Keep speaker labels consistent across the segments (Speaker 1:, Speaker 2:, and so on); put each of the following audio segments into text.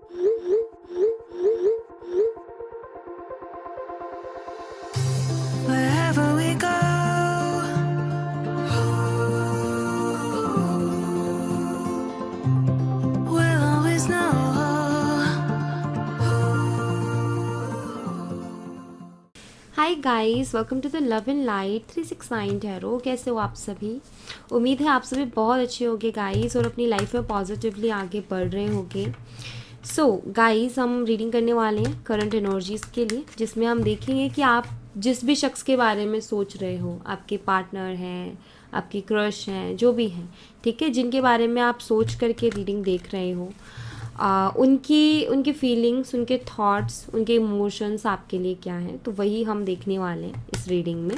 Speaker 1: Wherever we go, we'll always know.
Speaker 2: Hi guys, welcome to the love and light 369 tarot. कैसे हो आप सभी? उम्मीद है आप सभी बहुत अच्छे होंगे गाइस और अपनी लाइफ में पॉजिटिवली आगे बढ़ रहे होंगे। सो गाइस, हम रीडिंग करने वाले हैं करंट एनर्जीज़ के लिए, जिसमें हम देखेंगे कि आप जिस भी शख्स के बारे में सोच रहे हो, आपके पार्टनर हैं, आपकी क्रश हैं, जो भी हैं, ठीक है, जिनके बारे में आप सोच करके रीडिंग देख रहे हो, उनकी फीलिंग्स, उनके थॉट्स, उनके इमोशंस आपके लिए क्या हैं, तो वही हम देखने वाले हैं इस रीडिंग में।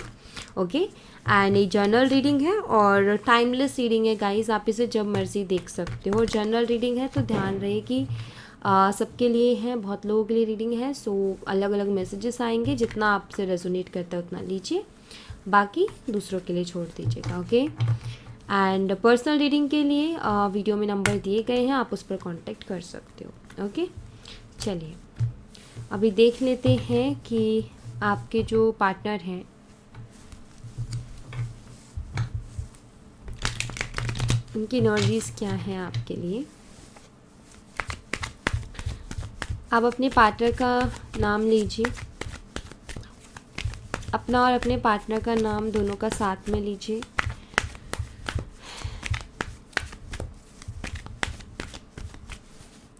Speaker 2: ओके, एंड ये जर्नल रीडिंग है और टाइमलेस रीडिंग है गाइस, आप इसे जब मर्जी देख सकते हो। जर्नल रीडिंग है तो ध्यान रहे कि सबके लिए है, बहुत लोगों के लिए रीडिंग है। सो अलग अलग मैसेजेस आएंगे, जितना आपसे रेजोनेट करता है उतना लीजिए, बाकी दूसरों के लिए छोड़ दीजिएगा। ओके, एंड पर्सनल रीडिंग के लिए वीडियो में नंबर दिए गए हैं, आप उस पर कांटेक्ट कर सकते हो। ओके, चलिए अभी देख लेते हैं कि आपके जो पार्टनर हैं उनकी एनर्जीज़ क्या हैं आपके लिए। आप अपने पार्टनर का नाम लीजिए, अपना और अपने पार्टनर का नाम दोनों का साथ में लीजिए।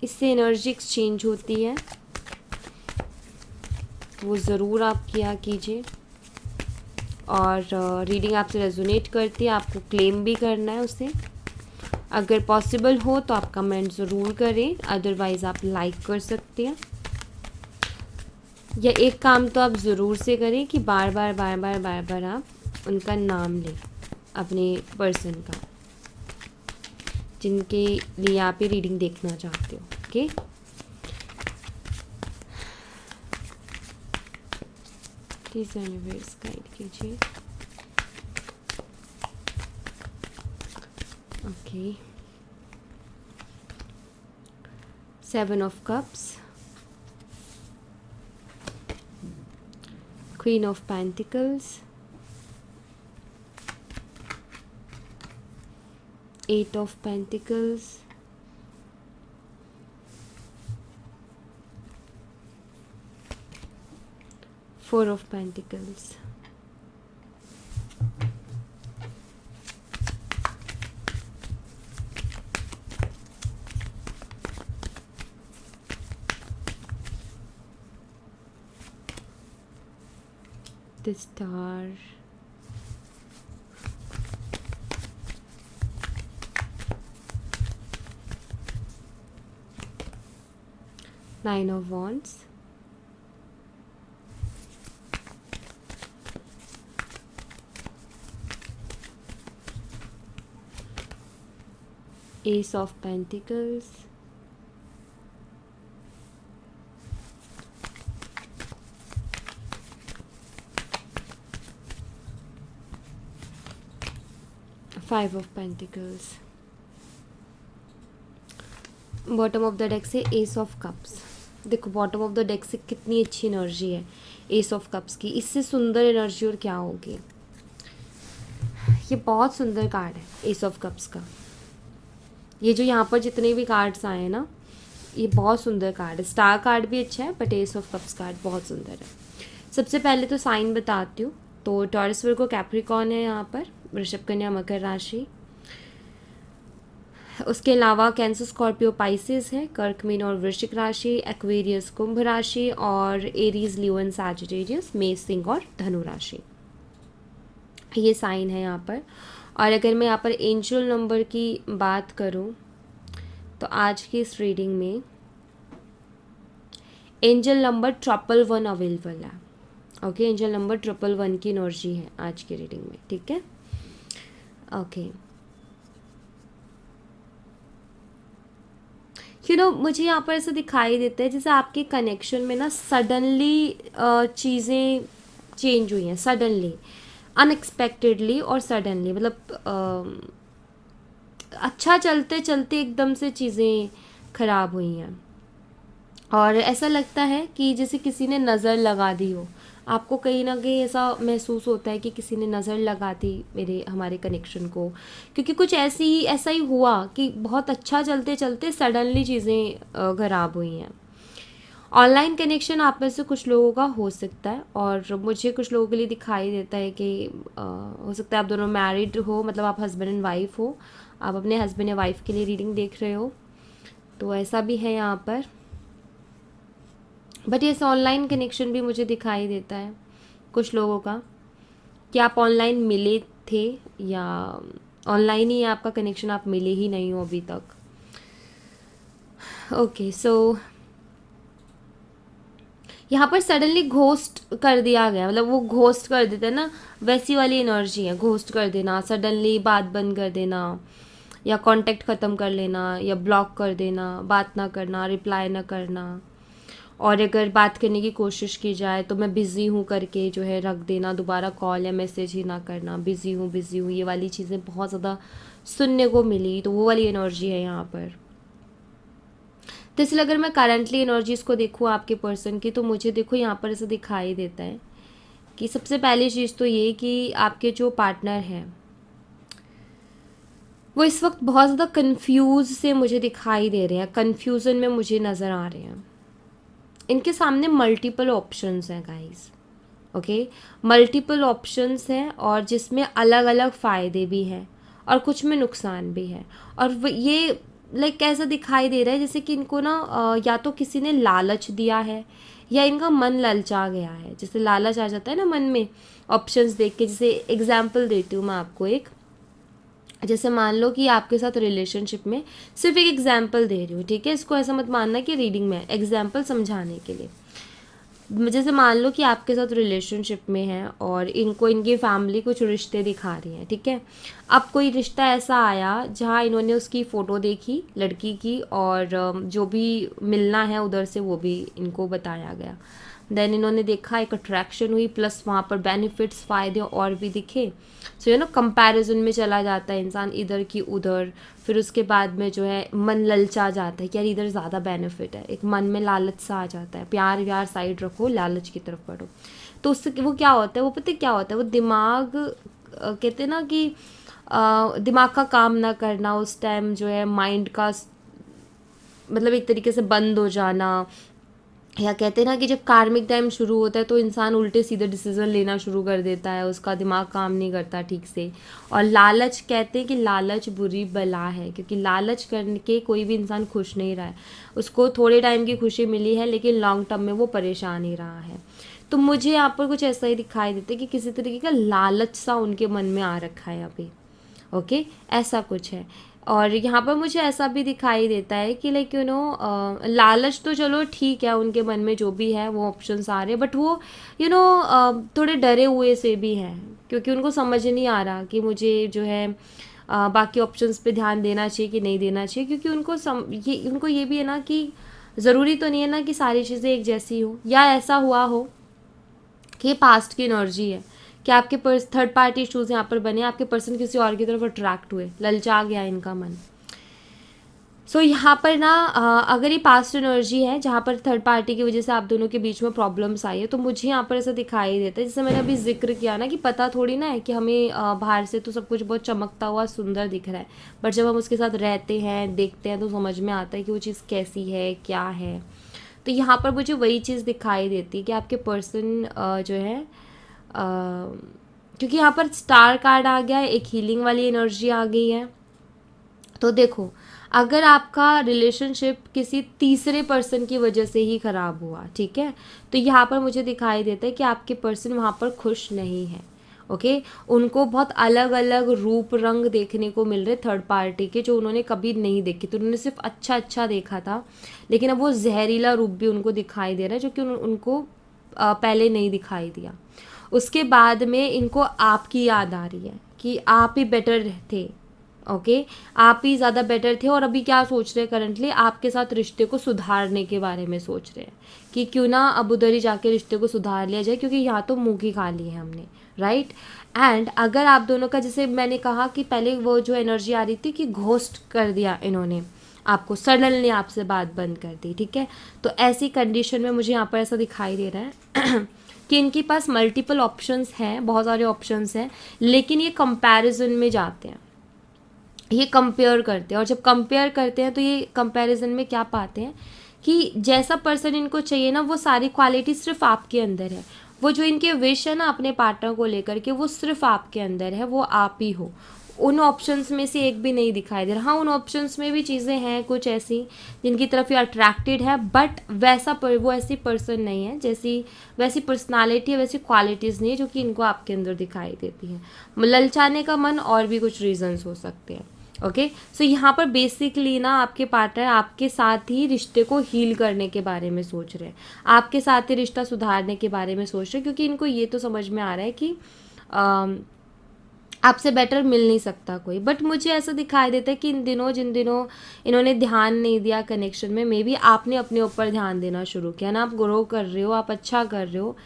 Speaker 2: इससे एनर्जी एक्सचेंज होती है, वो ज़रूर आप किया कीजिए। और रीडिंग आपसे रेजोनेट करती है, आपको क्लेम भी करना है उसे। अगर पॉसिबल हो तो आप कमेंट ज़रूर करें, अदरवाइज़ आप लाइक कर सकते हैं। या एक काम तो आप ज़रूर से करें कि बार बार आप उनका नाम लें, अपने पर्सन का, जिनके लिए आप ये रीडिंग देखना चाहते हो। ओके, प्लीज़ यूनिवर्स गाइड कीजिए। Okay, 7 of Cups, Queen of Pentacles, 8 of Pentacles, 4 of Pentacles, the Star, Nine of Wands, Ace of Pentacles, Five of Pentacles। Bottom of the deck से एस ऑफ कप्स। देखो bottom of the deck से कितनी अच्छी energy है S of cups की, इससे सुंदर energy और क्या होगी। ये बहुत सुंदर कार्ड है एस ऑफ कप्स का। ये जो यहाँ पर जितने भी कार्ड्स आए हैं ना, ये बहुत सुंदर कार्ड है। स्टार कार्ड भी अच्छा है, but S of cups card बहुत सुंदर है। सबसे पहले तो साइन बताती हूँ। तो टॉरस वर्गो कैप्रिकॉर्न है यहाँ पर, वृषभ कन्या मकर राशि। उसके अलावा कैंसर स्कॉर्पियो पाइसेस है, कर्क मीन और वृश्चिक राशि, एक्वेरियस कुंभ राशि, और एरीज लियो एंड सैजिटेरियस मेष सिंह और धनु राशि। ये साइन है यहाँ पर। और अगर मैं यहाँ पर एंजल नंबर की बात करूँ तो आज की इस रीडिंग में एंजल नंबर 111 अवेलेबल है। ओके, एंजल नंबर 111 की एनर्जी है आज की रीडिंग में, ठीक है। ओके, मुझे यहाँ पर ऐसा दिखाई देता है जैसे आपके कनेक्शन में ना सडनली चीज़ें चेंज हुई हैं, सडनली, अनएक्सपेक्टेडली और सडनली, मतलब अच्छा चलते चलते एकदम से चीज़ें खराब हुई हैं। और ऐसा लगता है कि जैसे किसी ने नज़र लगा दी हो। आपको कहीं ना कहीं ऐसा महसूस होता है कि किसी ने नज़र लगा दी हमारे कनेक्शन को, क्योंकि कुछ ऐसा ही हुआ कि बहुत अच्छा चलते चलते सडनली चीज़ें ख़राब हुई हैं। ऑनलाइन कनेक्शन आप में से कुछ लोगों का हो सकता है, और मुझे कुछ लोगों के लिए दिखाई देता है कि हो सकता है आप दोनों मैरिड हो, मतलब आप हस्बैंड एंड वाइफ हो, आप अपने हस्बैंड या वाइफ के लिए रीडिंग देख रहे हो, तो ऐसा भी है यहाँ पर। बट ये ऑनलाइन कनेक्शन भी मुझे दिखाई देता है कुछ लोगों का, कि आप ऑनलाइन मिले थे, या ऑनलाइन ही आपका कनेक्शन, आप मिले ही नहीं हो अभी तक। ओके, सो यहाँ पर सडनली घोस्ट कर दिया गया, मतलब वो घोस्ट कर देते हैं ना, वैसी वाली एनर्जी है। घोस्ट कर देना, सडनली बात बंद कर देना, या कांटेक्ट ख़त्म कर लेना, या ब्लॉक कर देना, बात ना करना, रिप्लाई ना करना, और अगर बात करने की कोशिश की जाए तो मैं बिज़ी हूँ करके जो है रख देना, दोबारा कॉल या मैसेज ही ना करना, बिज़ी हूँ, ये वाली चीज़ें बहुत ज़्यादा सुनने को मिली। तो वो वाली एनर्जी है यहाँ पर। तो इसलिए अगर मैं करंटली एनर्जीज़ को देखूँ आपके पर्सन की, तो मुझे देखो यहाँ पर ऐसा दिखाई देता है कि सबसे पहली चीज़ तो ये कि आपके जो पार्टनर हैं वो इस वक्त बहुत ज़्यादा कंफ्यूज से मुझे दिखाई दे रहे हैं, कन्फ्यूज़न में मुझे नज़र आ रहे हैं। इनके सामने मल्टीपल ऑप्शंस हैं गाइस, ओके, मल्टीपल ऑप्शंस हैं, और जिसमें अलग अलग फ़ायदे भी हैं और कुछ में नुकसान भी है। और ये लाइक कैसा दिखाई दे रहा है, जैसे कि इनको ना या तो किसी ने लालच दिया है, या इनका मन ललचा गया है। जैसे लालच आ जाता है ना मन में ऑप्शंस देख के। जैसे एग्जांपल देती हूँ मैं आपको एक, जैसे मान लो कि आपके साथ रिलेशनशिप में, सिर्फ एक एग्जांपल दे रही हूँ, ठीक है, इसको ऐसा मत मानना कि रीडिंग में, एग्जांपल समझाने के लिए। जैसे मान लो कि आपके साथ रिलेशनशिप में है और इनको इनकी फैमिली कुछ रिश्ते दिखा रही हैं, ठीक है। अब कोई रिश्ता ऐसा आया जहाँ इन्होंने उसकी फ़ोटो देखी लड़की की, और जो भी मिलना है उधर से वो भी इनको बताया गया। देन इन्होंने देखा, एक अट्रैक्शन हुई, प्लस वहाँ पर बेनिफिट्स, फ़ायदे और भी दिखे। सो यू नो कंपैरिजन में चला जाता है इंसान, इधर की उधर। फिर उसके बाद में जो है मन ललचा जाता है कि यार इधर ज़्यादा बेनिफिट है, एक मन में लालच सा आ जाता है। प्यार व्यार साइड रखो, लालच की तरफ बढ़ो। तो उससे वो क्या होता है, वो पता है क्या होता है, वो दिमाग कहते हैं ना कि दिमाग का काम ना करना उस टाइम, जो है माइंड का मतलब एक तरीके से बंद हो जाना, या कहते हैं ना कि जब कार्मिक टाइम शुरू होता है तो इंसान उल्टे सीधे डिसीजन लेना शुरू कर देता है, उसका दिमाग काम नहीं करता ठीक से। और लालच, कहते हैं कि लालच बुरी बला है, क्योंकि लालच करके कोई भी इंसान खुश नहीं रहा है। उसको थोड़े टाइम की खुशी मिली है, लेकिन लॉन्ग टर्म में वो परेशान ही रहा है। तो मुझे यहाँ पर कुछ ऐसा ही दिखाई देता है कि किसी तरीके का लालच सा उनके मन में आ रखा है अभी, ओके, ऐसा कुछ है। और यहाँ पर मुझे ऐसा भी दिखाई देता है कि लाइक यू नो लालच तो चलो ठीक है, उनके मन में जो भी है वो ऑप्शंस आ रहे हैं, बट वो यू नो थोड़े डरे हुए से भी हैं, क्योंकि उनको समझ नहीं आ रहा कि मुझे जो है बाकी ऑप्शंस पे ध्यान देना चाहिए कि नहीं देना चाहिए। क्योंकि उनको ये भी है ना कि ज़रूरी तो नहीं है ना कि सारी चीज़ें एक जैसी हो, या ऐसा हुआ हो कि ये पास्ट की एनर्जी है कि आपके थर्ड पार्टी इशूज़ यहाँ पर बने, आपके पर्सन किसी और की तरफ अट्रैक्ट हुए, ललचा गया इनका मन। सो यहाँ पर ना अगर ये पास्ट एनर्जी है जहाँ पर थर्ड पार्टी की वजह से आप दोनों के बीच में प्रॉब्लम्स आई है, तो मुझे यहाँ पर ऐसा दिखाई देता है, जैसे मैंने अभी जिक्र किया ना कि पता थोड़ी ना है कि हमें बाहर से तो सब कुछ बहुत चमकता हुआ सुंदर दिख रहा है, बट जब हम उसके साथ रहते हैं, देखते हैं, तो समझ में आता है कि वो चीज़ कैसी है, क्या है। तो यहाँ पर मुझे वही चीज़ दिखाई देती है कि आपके पर्सन जो है क्योंकि यहाँ पर स्टार कार्ड आ गया है, एक हीलिंग वाली एनर्जी आ गई है। तो देखो, अगर आपका रिलेशनशिप किसी तीसरे पर्सन की वजह से ही ख़राब हुआ, ठीक है, तो यहाँ पर मुझे दिखाई देता है कि आपके पर्सन वहाँ पर खुश नहीं है, ओके। उनको बहुत अलग अलग रूप रंग देखने को मिल रहे थर्ड पार्टी के, जो उन्होंने कभी नहीं देखे। तो उन्होंने सिर्फ अच्छा अच्छा देखा था, लेकिन अब वो जहरीला रूप भी उनको दिखाई दे रहा है, जो कि उनको पहले नहीं दिखाई दिया। उसके बाद में इनको आपकी याद आ रही है कि आप ही बेटर थे, ओके, आप ही ज़्यादा बेटर थे। और अभी क्या सोच रहे हैं करंटली, आपके साथ रिश्ते को सुधारने के बारे में सोच रहे हैं कि क्यों ना अब उधर ही जाके रिश्ते को सुधार लिया जाए, क्योंकि यहाँ तो मुँह की खा ली है हमने, राइट। एंड अगर आप दोनों का, जैसे मैंने कहा कि पहले वो जो एनर्जी आ रही थी कि घोस्ट कर दिया इन्होंने, आपको सडनली आपसे बात बंद कर दी, ठीक है। तो ऐसी कंडीशन में मुझे यहाँ पर ऐसा दिखाई दे रहा है कि इनके पास मल्टीपल ऑप्शंस हैं, बहुत सारे ऑप्शंस हैं, लेकिन ये कंपैरिजन में जाते हैं, ये कंपेयर करते हैं। और जब कंपेयर करते हैं तो ये कंपैरिजन में क्या पाते हैं कि जैसा पर्सन इनको चाहिए ना, वो सारी क्वालिटी सिर्फ आपके अंदर है। वो जो इनके विश है ना अपने पार्टनर को लेकर के, वो सिर्फ आपके अंदर है, वो आप ही हो। उन ऑप्शंस में से एक भी नहीं दिखाई दे रहा। हाँ, उन ऑप्शंस में भी चीज़ें हैं कुछ ऐसी जिनकी तरफ ये अट्रैक्टेड है, बट वो ऐसी पर्सन नहीं है, वैसी पर्सनालिटी है, वैसी क्वालिटीज़ नहीं है जो कि इनको आपके अंदर दिखाई देती है। ललचाने का मन और भी कुछ रीजंस हो सकते हैं। ओके, सो यहाँ पर बेसिकली ना आपके पार्टनर आपके साथ ही रिश्ते को हील करने के बारे में सोच रहे हैं, आपके साथ ही रिश्ता सुधारने के बारे में सोच रहे हैं, क्योंकि इनको ये तो समझ में आ रहा है कि आपसे बेटर मिल नहीं सकता कोई। बट मुझे ऐसा दिखाई देता है कि जिन दिनों इन्होंने ध्यान नहीं दिया कनेक्शन में, मे बी आपने अपने ऊपर ध्यान देना शुरू किया ना, आप ग्रो कर रहे हो, आप अच्छा कर रहे हो।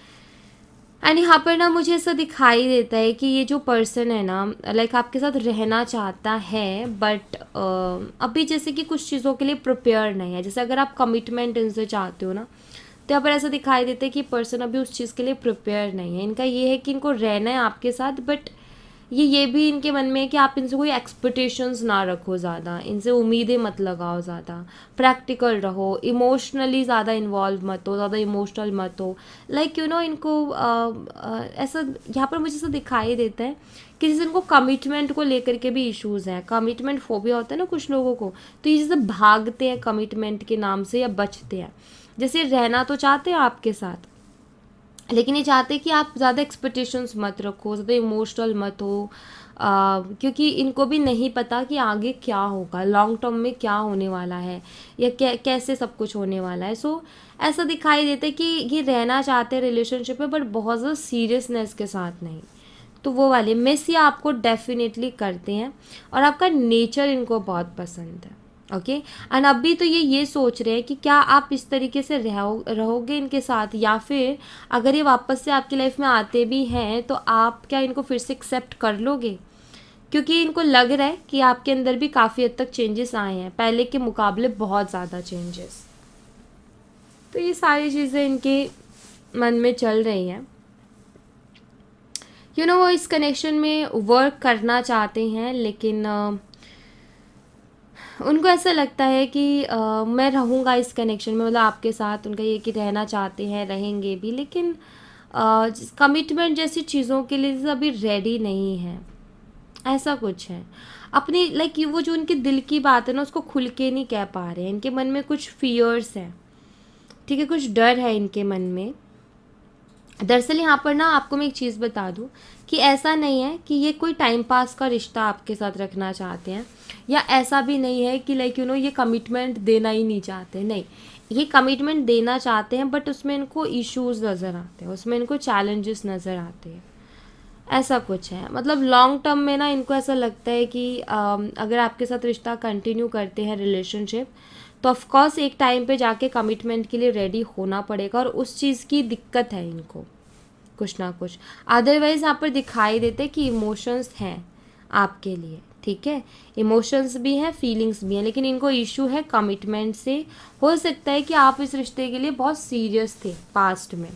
Speaker 2: एंड यहाँ पर ना मुझे ऐसा दिखाई देता है कि ये जो पर्सन है ना, लाइक आपके साथ रहना चाहता है, बट अभी जैसे कि कुछ चीज़ों के लिए प्रिपेयर नहीं है। जैसे अगर आप कमिटमेंट इनसे चाहते हो ना, तो यहाँ पर ऐसा दिखाई देता है कि पर्सन अभी उस चीज़ के लिए प्रिपेयर नहीं है। इनका ये है कि इनको रहना है आपके साथ, बट ये भी इनके मन में है कि आप इनसे कोई एक्सपेक्टेशंस ना रखो ज़्यादा, इनसे उम्मीदें मत लगाओ ज़्यादा, प्रैक्टिकल रहो, इमोशनली ज़्यादा इन्वॉल्व मत हो, ज़्यादा इमोशनल मत हो। लाइक इनको ऐसा यहाँ पर मुझे ऐसा दिखाई देता है कि जैसे इनको कमिटमेंट को लेकर के भी इश्यूज़ हैं। कमिटमेंट फोबिया होता है ना कुछ लोगों को, तो ये जैसे भागते हैं कमिटमेंट के नाम से या बचते हैं। जैसे रहना तो चाहते हैं आपके साथ, लेकिन ये चाहते हैं कि आप ज़्यादा एक्सपेक्टेशंस मत रखो, ज़्यादा इमोशनल मत हो, क्योंकि इनको भी नहीं पता कि आगे क्या होगा, लॉन्ग टर्म में क्या होने वाला है, या कैसे सब कुछ होने वाला है। सो ऐसा दिखाई देता है कि ये रहना चाहते हैं रिलेशनशिप में, बट बहुत ज़्यादा सीरियसनेस के साथ नहीं। तो वो वाले मिस ये आपको डेफिनेटली करते हैं, और आपका नेचर इनको बहुत पसंद है। ओके, एंड अभी तो ये सोच रहे हैं कि क्या आप इस तरीके से रहोगे इनके साथ, या फिर अगर ये वापस से आपकी लाइफ में आते भी हैं तो आप क्या इनको फिर से एक्सेप्ट कर लोगे, क्योंकि इनको लग रहा है कि आपके अंदर भी काफ़ी हद तक चेंजेस आए हैं, पहले के मुकाबले बहुत ज़्यादा चेंजेस। तो ये सारी चीज़ें इनके मन में चल रही हैं। वो इस कनेक्शन में वर्क करना चाहते हैं, लेकिन उनको ऐसा लगता है कि मैं रहूँगा इस कनेक्शन में, मतलब आपके साथ। उनका ये कि रहना चाहते हैं, रहेंगे भी, लेकिन कमिटमेंट जैसी चीज़ों के लिए अभी रेडी नहीं है, ऐसा कुछ है। अपनी लाइक वो जो उनके दिल की बात है ना, उसको खुल के नहीं कह पा रहे हैं। इनके मन में कुछ फियर्स हैं, ठीक है, कुछ डर है इनके मन में। दरअसल यहाँ पर ना आपको मैं एक चीज़ बता दूँ कि ऐसा नहीं है कि ये कोई टाइम पास का रिश्ता आपके साथ रखना चाहते हैं, या ऐसा भी नहीं है कि लाइक ये कमिटमेंट देना ही नहीं चाहते। नहीं, ये कमिटमेंट देना चाहते हैं, बट उसमें इनको इश्यूज़ नज़र आते हैं, उसमें इनको चैलेंजेस नज़र आते हैं, ऐसा कुछ है। मतलब लॉन्ग टर्म में ना इनको ऐसा लगता है कि अगर आपके साथ रिश्ता कंटिन्यू करते हैं रिलेशनशिप, तो ऑफकोर्स एक टाइम पे जाके कमिटमेंट के लिए रेडी होना पड़ेगा, और उस चीज़ की दिक्कत है इनको कुछ ना कुछ। अदरवाइज़ यहाँ पर दिखाई देते कि इमोशंस हैं आपके लिए, ठीक है, इमोशंस भी हैं, फीलिंग्स भी हैं, लेकिन इनको इशू है कमिटमेंट से। हो सकता है कि आप इस रिश्ते के लिए बहुत सीरियस थे पास्ट में,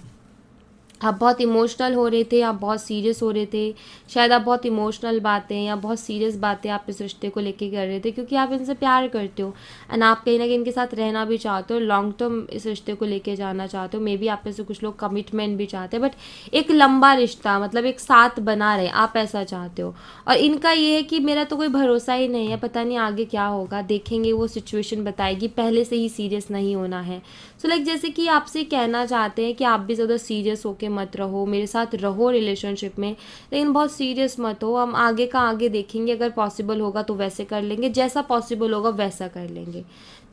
Speaker 2: आप बहुत इमोशनल हो रहे थे, आप बहुत सीरियस हो रहे थे, शायद आप बहुत इमोशनल बातें या बहुत सीरियस बातें आप इस रिश्ते को लेके कर रहे थे, क्योंकि आप इनसे प्यार करते हो, एंड आप कहीं ना कहीं इनके साथ रहना भी चाहते हो, लॉन्ग टर्म इस रिश्ते को लेके जाना चाहते हो। मे बी आप में से कुछ लोग कमिटमेंट भी चाहते हैं, बट एक लंबा रिश्ता, मतलब एक साथ बना रहे, आप ऐसा चाहते हो। और इनका ये है कि मेरा तो कोई भरोसा ही नहीं है, पता नहीं आगे क्या होगा, देखेंगे, वो सिचुएशन बताएगी, पहले से ही सीरियस नहीं होना है। सो लाइक जैसे कि आपसे कहना चाहते हैं कि आप भी ज़्यादा सीरियस होके मत रहो, मेरे साथ रहो रिलेशनशिप में, लेकिन बहुत सीरियस मत हो, हम आगे का आगे देखेंगे, अगर पॉसिबल होगा तो वैसे कर लेंगे, जैसा पॉसिबल होगा वैसा कर लेंगे।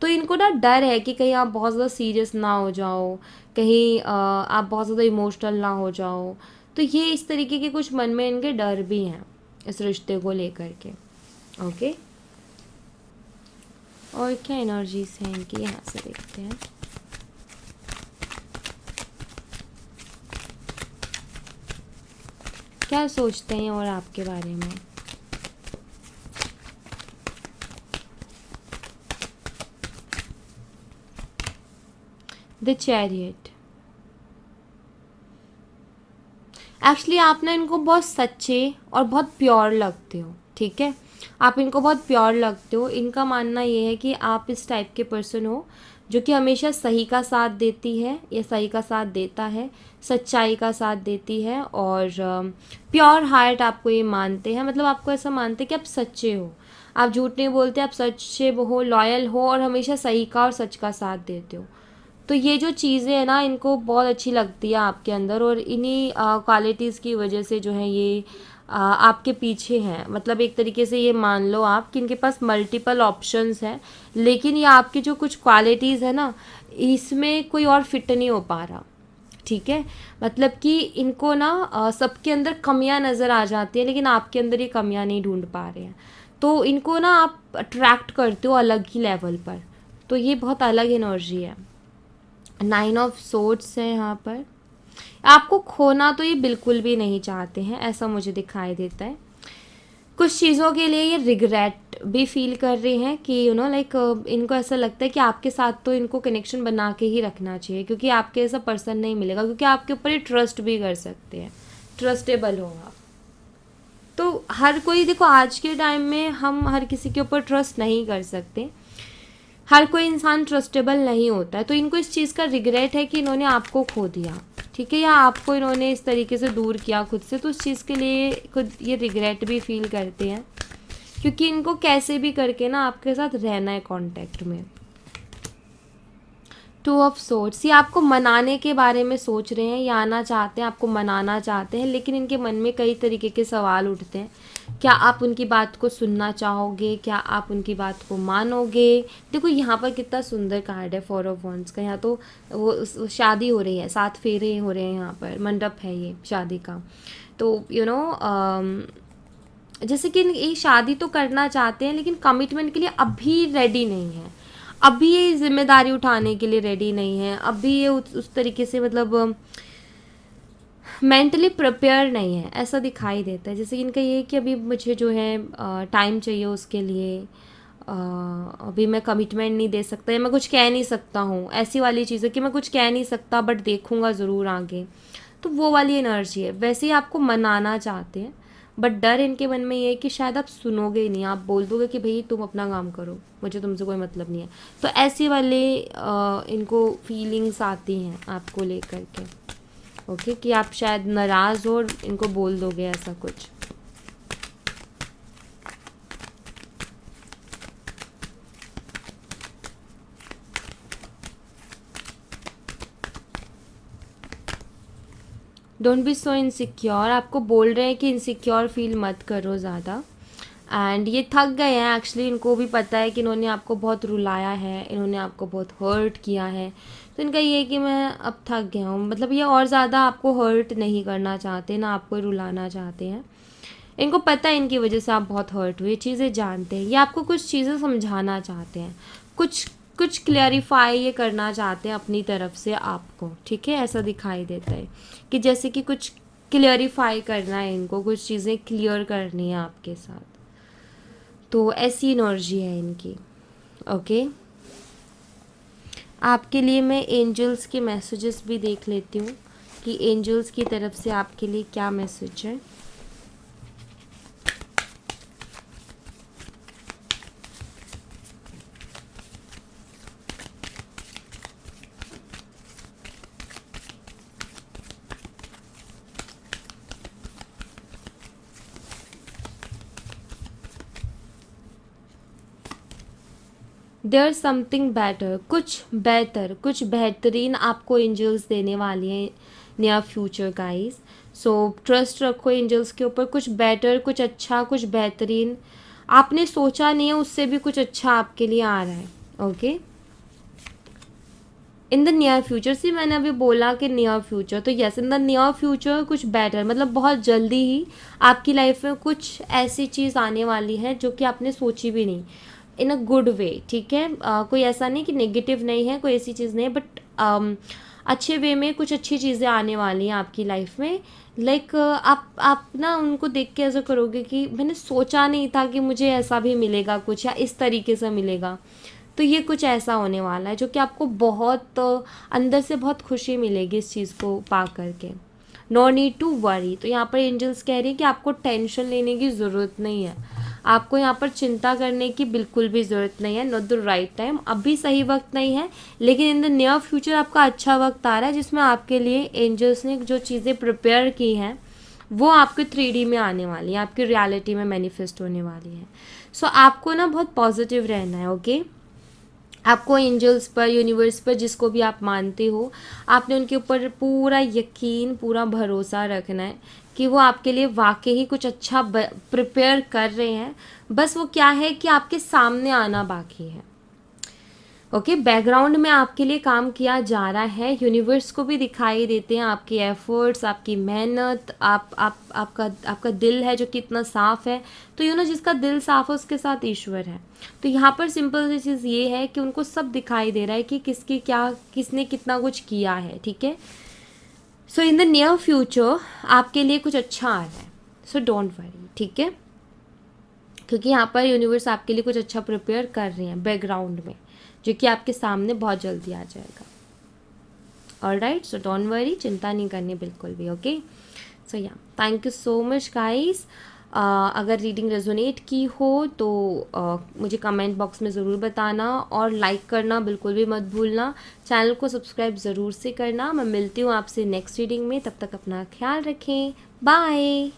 Speaker 2: तो इनको ना डर है कि कहीं आप बहुत ज़्यादा सीरियस ना हो जाओ, कहीं आप बहुत ज़्यादा इमोशनल ना हो जाओ। तो ये इस तरीके के कुछ मन में इनके डर भी हैं इस रिश्ते को लेकर के। ओके, और क्या एनर्जीज हैं इनकी, यहाँ से देखते हैं। क्या सोचते हैं और आपके बारे में। The chariot. एक्चुअली आप ना इनको बहुत सच्चे और बहुत प्योर लगते हो, ठीक है, आप इनको बहुत प्योर लगते हो। इनका मानना ये है कि आप इस टाइप के पर्सन हो जो कि हमेशा सही का साथ देती है या सही का साथ देता है, सच्चाई का साथ देती है, और प्योर हार्ट आपको ये मानते हैं, मतलब आपको ऐसा मानते हैं कि आप सच्चे हो, आप झूठ नहीं बोलते, आप सच्चे हो, लॉयल हो और हमेशा सही का और सच का साथ देते हो। तो ये जो चीज़ें हैं ना इनको बहुत अच्छी लगती है आपके अंदर, और इन्हीं क्वालिटीज़ की वजह से जो है ये आपके पीछे हैं। मतलब एक तरीके से ये मान लो आप कि इनके पास मल्टीपल ऑप्शंस हैं, लेकिन ये आपकी जो कुछ क्वालिटीज़ है ना इसमें कोई और फिट नहीं हो पा रहा, ठीक है। मतलब कि इनको ना सबके अंदर कमियां नज़र आ जाती हैं, लेकिन आपके अंदर ये कमियां नहीं ढूंढ पा रहे हैं। तो इनको ना आप अट्रैक्ट करते हो अलग ही लेवल पर, तो ये बहुत अलग एनर्जी है। 9 ऑफ सोर्ड्स है यहाँ पर। आपको खोना तो ये बिल्कुल भी नहीं चाहते हैं, ऐसा मुझे दिखाई देता है। कुछ चीज़ों के लिए ये रिग्रेट भी फील कर रहे हैं कि लाइक इनको ऐसा लगता है कि आपके साथ तो इनको कनेक्शन बना के ही रखना चाहिए, क्योंकि आपके ऐसा पर्सन नहीं मिलेगा, क्योंकि आपके ऊपर ये ट्रस्ट भी कर सकते हैं, ट्रस्टेबल हो आप। तो हर कोई, देखो आज के टाइम में हम हर किसी के ऊपर ट्रस्ट नहीं कर सकते, हर कोई इंसान ट्रस्टेबल नहीं होता है। तो इनको इस चीज़ का रिग्रेट है कि इन्होंने आपको खो दिया, ठीक है, या आपको इन्होंने इस तरीके से दूर किया खुद से, तो उस चीज़ के लिए खुद ये रिग्रेट भी फील करते हैं, क्योंकि इनको कैसे भी करके ना आपके साथ रहना है कांटेक्ट में। 2 ऑफ सोर्ड्स, ये आपको मनाने के बारे में सोच रहे हैं, ये आना चाहते हैं, आपको मनाना चाहते हैं, लेकिन इनके मन में कई तरीके के सवाल उठते हैं। क्या आप उनकी बात को सुनना चाहोगे, क्या आप उनकी बात को मानोगे। देखो यहाँ पर कितना सुंदर कार्ड है 4 ऑफ वॉन्ड्स का। यहाँ तो वो शादी हो रही है, 7 फेरे हो रहे हैं, यहाँ पर मंडप है ये शादी का। तो जैसे कि ये शादी तो करना चाहते हैं, लेकिन कमिटमेंट के लिए अभी रेडी नहीं है, अभी ये जिम्मेदारी उठाने के लिए रेडी नहीं है, अभी ये उस तरीके से मतलब मेंटली प्रिपेयर नहीं है, ऐसा दिखाई देता है। जैसे कि इनका ये है कि अभी मुझे जो है टाइम चाहिए उसके लिए, अभी मैं कमिटमेंट नहीं दे सकता या मैं कुछ कह नहीं सकता हूँ, ऐसी वाली चीज़ है कि मैं कुछ कह नहीं सकता बट देखूँगा ज़रूर आगे, तो वो वाली एनर्जी है। वैसे ही आपको मनाना चाहते हैं, बट डर इनके मन में ये है कि शायद आप सुनोगे ही नहीं, आप बोल दोगे कि भाई तुम अपना काम करो, मुझे तुमसे कोई मतलब नहीं है। तो ऐसी वाले इनको फीलिंग्स आती हैं आपको लेकर के, ओके, कि आप शायद नाराज़ हो और इनको बोल दोगे ऐसा कुछ। डोंट बी सो इनसिक्योर, आपको बोल रहे हैं कि इनसिक्योर फील मत करो ज़्यादा। एंड ये थक गए हैं एक्चुअली, इनको भी पता है कि इन्होंने आपको बहुत रुलाया है, इन्होंने आपको बहुत हर्ट किया है, तो इनका ये है कि मैं अब थक गया हूँ। मतलब ये और ज़्यादा आपको हर्ट नहीं करना चाहते, ना आपको रुलाना चाहते हैं। इनको पता है इनकी वजह से आप बहुत हर्ट हुए, ये चीज़ें जानते हैं, ये आपको कुछ चीज़ें समझाना चाहते हैं, कुछ कुछ क्लियरिफाई ये करना चाहते हैं अपनी तरफ से आपको, ठीक है। ऐसा दिखाई देता है कि जैसे कि कुछ क्लियरिफाई करना है इनको, कुछ चीज़ें क्लियर करनी है आपके साथ, तो ऐसी एनर्जी है इनकी, ओके। आपके लिए मैं एंजल्स के मैसेजेस भी देख लेती हूँ कि एंजल्स की तरफ से आपके लिए क्या मैसेज है। देयर समथिंग बेटर, कुछ बेहतर, कुछ बेहतरीन आपको एंजल्स देने वाली हैं near future guys. So trust रखो एंजल्स के ऊपर, कुछ बेटर, कुछ अच्छा, कुछ बेहतरीन आपने सोचा नहीं है, उससे भी कुछ अच्छा आपके लिए आ रहा है, okay. In the near future, से मैंने अभी बोला कि नियर फ्यूचर, तो yes in the near future कुछ बेटर, मतलब बहुत जल्दी ही आपकी लाइफ में कुछ ऐसी चीज़ आने वाली है जो कि आपने सोची भी नहीं, इन अ गुड वे, ठीक है। कोई ऐसा नहीं कि नेगेटिव नहीं है, कोई ऐसी चीज़ नहीं है, बट अच्छे वे में कुछ अच्छी चीज़ें आने वाली हैं आपकी लाइफ में। लाइक आप ना उनको देख के ऐसा करोगे कि मैंने सोचा नहीं था कि मुझे ऐसा भी मिलेगा कुछ, या इस तरीके से मिलेगा। तो ये कुछ ऐसा होने वाला है जो कि आपको बहुत अंदर से बहुत खुशी मिलेगी इस चीज़ को पा करके। No need to worry. तो यहाँ पर एंजल्स कह रही हैं कि आपको टेंशन लेने की ज़रूरत नहीं है, आपको यहाँ पर चिंता करने की बिल्कुल भी ज़रूरत नहीं है। नॉट द राइट टाइम, अभी सही वक्त नहीं है, लेकिन इन द नियर फ्यूचर आपका अच्छा वक्त आ रहा है जिसमें आपके लिए एंजल्स ने जो चीज़ें प्रिपेयर की हैं वो आपके 3D में आने वाली हैं, आपकी रियलिटी में मैनिफेस्ट होने वाली हैं। सो आपको ना बहुत पॉजिटिव रहना है, ओके। आपको एंजल्स पर, यूनिवर्स पर, जिसको भी आप मानते हो, आपने उनके ऊपर पूरा यकीन, पूरा भरोसा रखना है कि वो आपके लिए वाकई ही कुछ अच्छा प्रिपेयर कर रहे हैं। बस वो क्या है कि आपके सामने आना बाकी है, ओके। बैकग्राउंड में आपके लिए काम किया जा रहा है, यूनिवर्स को भी दिखाई देते हैं आपके एफर्ट्स, आपकी मेहनत, आपका दिल है जो कि इतना साफ़ है। तो जिसका दिल साफ़ है उसके साथ ईश्वर है। तो यहाँ पर सिंपल सी चीज़ ये है कि उनको सब दिखाई दे रहा है कि किसने कितना कुछ किया है, ठीक है। सो इन द नियर फ्यूचर आपके लिए कुछ अच्छा आ रहा है, सो डोंट वरी, ठीक है। क्योंकि यहाँ पर यूनिवर्स आपके लिए कुछ अच्छा प्रिपेयर कर रहे हैं बैकग्राउंड में, जो कि आपके सामने बहुत जल्दी आ जाएगा। ऑलराइट, सो डोंट वरी, चिंता नहीं करनी बिल्कुल भी, ओके। सो या thank you so much guys. अगर रीडिंग रेजोनेट की हो तो मुझे कमेंट बॉक्स में ज़रूर बताना, और लाइक करना बिल्कुल भी मत भूलना। चैनल को सब्सक्राइब ज़रूर से करना। मैं मिलती हूँ आपसे नेक्स्ट रीडिंग में, तब तक अपना ख्याल रखें। बाय।